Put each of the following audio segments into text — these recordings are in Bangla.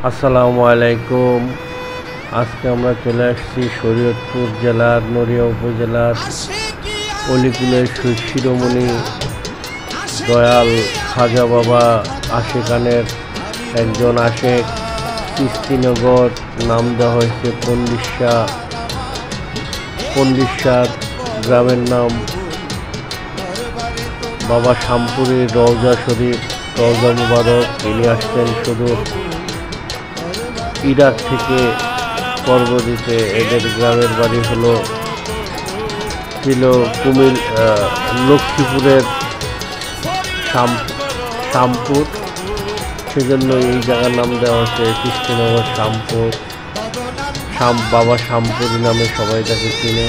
আসসালামু আলাইকুম। আজকে আমরা চলে আসছি শরীয়তপুর জেলার নড়িয়া উপজেলার অলিকুলের শিরোমণি দয়াল খাজা বাবা আশেকানের একজন আশেক চিস্তিনগর, নাম দেওয়া হয়েছে পন্ডিশার, গ্রামের নাম বাবা শামপুরের রওজা শরীফ, রওজা মুবারক। ইনি আসছেন শুধু ইরাক থেকে পরবর্তীতে। এদের গ্রামের বাড়ি ছিল লক্ষ্মীপুরের শামপুর, সেজন্য এই জায়গার নাম দেওয়া হচ্ছে চিস্তিনগর শামপুর। বাবা শামপুর নামে সবাই তাকে চিনে।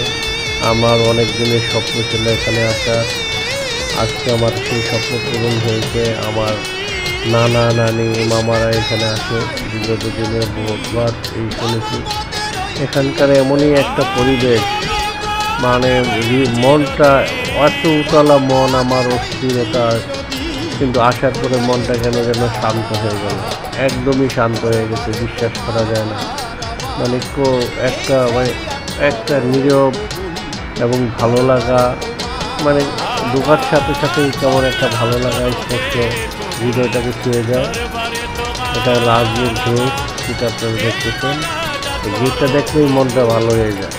আমার অনেক দিনের স্বপ্ন ছিল এখানে আসার। আজকে আমার সেই স্বপ্ন পূরণ হয়েছে। আমার নানা নানি মামারা এখানে আসে বিগত দিনের বহুতবার এই শুনেছি। এখানকার এমনই একটা পরিবেশ, মানে মনটা এত উতলা মন, আমার অস্থিরতা, কিন্তু আসার পরে মনটা কেন যেন শান্ত হয়ে গেল, একদমই শান্ত হয়ে গেছে, বিশ্বাস করা যায় না। মানে একটা নীরব এবং ভালো লাগা, মানে ঢোকার সাথে সাথেই কেমন একটা ভালো লাগা স্পষ্ট হৃদয়টাকে ছুঁয়ে যায়। এটা রাজগীর গেট, যেটা আপনারা দেখতেছেন। এই গেটটা দেখলেই মনটা ভালো হয়ে যায়।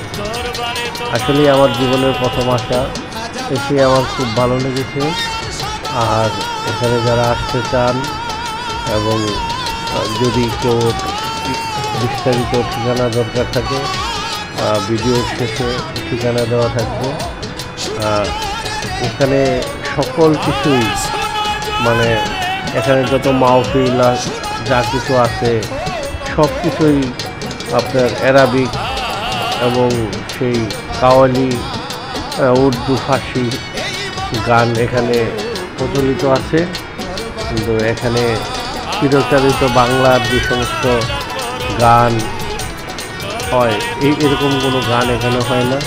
আসলে আমার জীবনের প্রথম আসা, এসে আমার খুব ভালো লেগেছে। আর এখানে যারা আসতে চান এবং যদি কেউ বিস্তারিত ঠিকানা দরকার থাকে, ভিডিওর শেষে ঠিকানা দেওয়া থাকবে। এখানে সকল কিছুই, মানে এখানে যত মাহফিল যা কিছু আছে সব কিছুই আপনার অ্যারাবিক এবং সেই কাওয়ালি, উর্দু, ফার্সি গান এখানে প্রচলিত আছে। কিন্তু এখানে চিরচারিত বাংলার যে সমস্ত গান হয়, এরকম কোনো গান এখানে হয় না।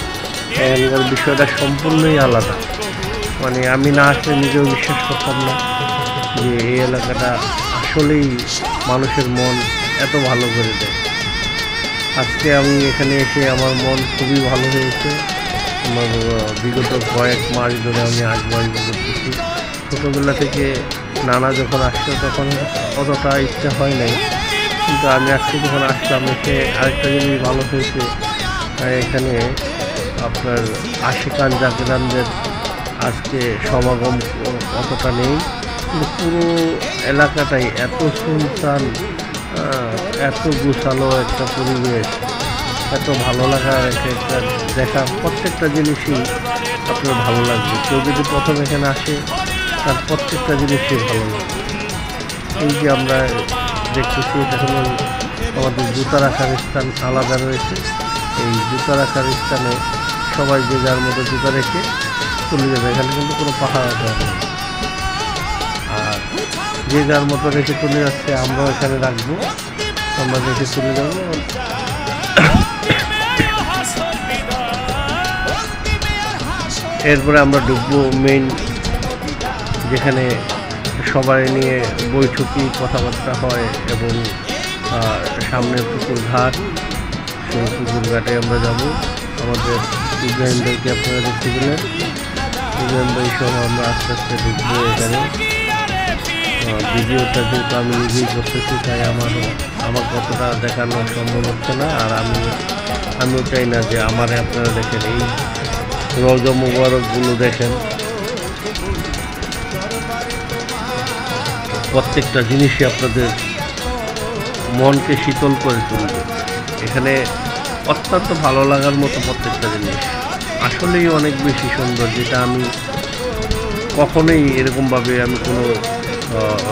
এখানকার বিষয়টা সম্পূর্ণই আলাদা। মানে আমি না আসলে নিজেও বিশ্বাস করতাম না যে এই এলাকাটা আসলেই মানুষের মন এত ভালো করে দেয়। আজকে আমি এখানে এসে আমার মন খুবই ভালো হয়েছে। আমার বিগত কয়েক মাস ধরে আমি আসবাই করতেছি। ছোটোবেলা থেকে নানা যখন আসতো তখন অতটা ইচ্ছা হয় নাই, কিন্তু আমি আজকে যখন আসলাম এসে আরেকটা জিনিস ভালো হয়েছে, এখানে আপনার আশিকান জাকিরানদের আজকে সমাগম অতটা নেই, কিন্তু পুরো এলাকাটাই এত সুনসান, এত গুছালো একটা পরিবেশ, এত ভালো লাগার একটা দেখা, প্রত্যেকটা জিনিসই আপনার ভালো লাগবে। কেউ যদি প্রথম এখানে আসে তার প্রত্যেকটা জিনিসই ভালো লাগবে। এই যে আমরা দেখতেছি, এটা হলো আমাদের জুতা রাখার স্থান আলাদা রয়েছে। এই জুতা রাখার স্থানে সবাই যে যার মতো জুতা রেখে চলে যাবে। এখানে কিন্তু কোনো পাহাড় আছে না, আর যে যার মতো রেখে চলে যাচ্ছে, আমরাও এখানে রাখবো, আমরা রেখে চলে যাবো। এরপরে আমরা ঢুকবো মেইন, যেখানে সবাই নিয়ে বৈঠকি কথাবার্তা হয় এবং সামনে পুকুর ঘাট, সেই পুকুর ঘাটে আমরা যাব। আমাদের ইব্রাহিম ভাইকে আপনারা দেখতে পেলেন, ইব্রাহিম ভাই সহ আমরা আস্তে আস্তে ঢুকবো এখানে। ভিডিওটা যেহেতু আমি নিজেই করতেছি, তাই আমার কতটা দেখানো সম্ভব হচ্ছে না। আর আমিও চাই না যে আমারে আপনারা দেখেন। এই রওজা মুবারকগুলো দেখেন, প্রত্যেকটা জিনিসই আপনাদের মনকে শীতল করে তুলবে। এখানে অত্যন্ত ভালো লাগার মতো প্রত্যেকটা জিনিস আসলেই অনেক বেশি সুন্দর, যেটা আমি কখনোই এরকমভাবে আমি কোনো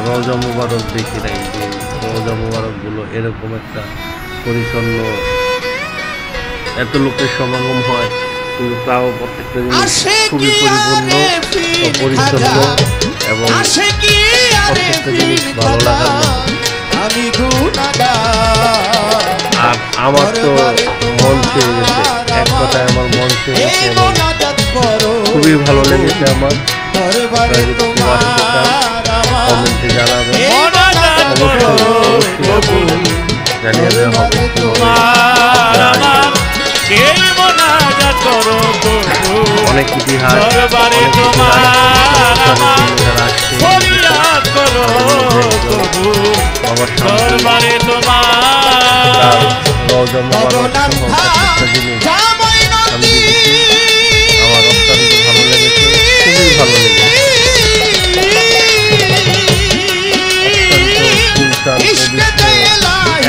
রওজা মুবারক দেখি নাই, যে রওজা মুবারকগুলো এরকম একটা পরিচ্ছন্ন, এত লোকের সমাগম হয়, কিন্তু তাও প্রত্যেকটা জিনিস খুবই পরিপূর্ণ, পরিচ্ছন্ন এবং প্রত্যেকটা জিনিস ভালো লাগার মতো। আর আমার তো মন ছুঁয়ে গেছে, এক কথায় আমার মন ছুঁয়ে গেছে এবং খুবই ভালো লেগেছে আমার। কমেন্টে জানাবেন অবশ্যই। জানিয়ে দেওয়া হবে অনেক ইতিহাস আমার অত্যন্ত ভালো লেগেছে, খুবই ভালো লেগেছে।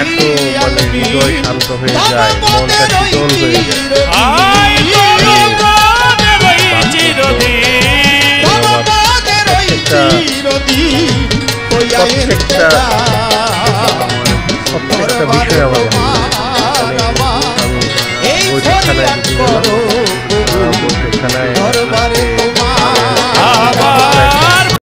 এত মানে হৃদয় শান্ত হয়ে যায়, মনটা শীতল হয়ে যায়। প্রত্যেকটা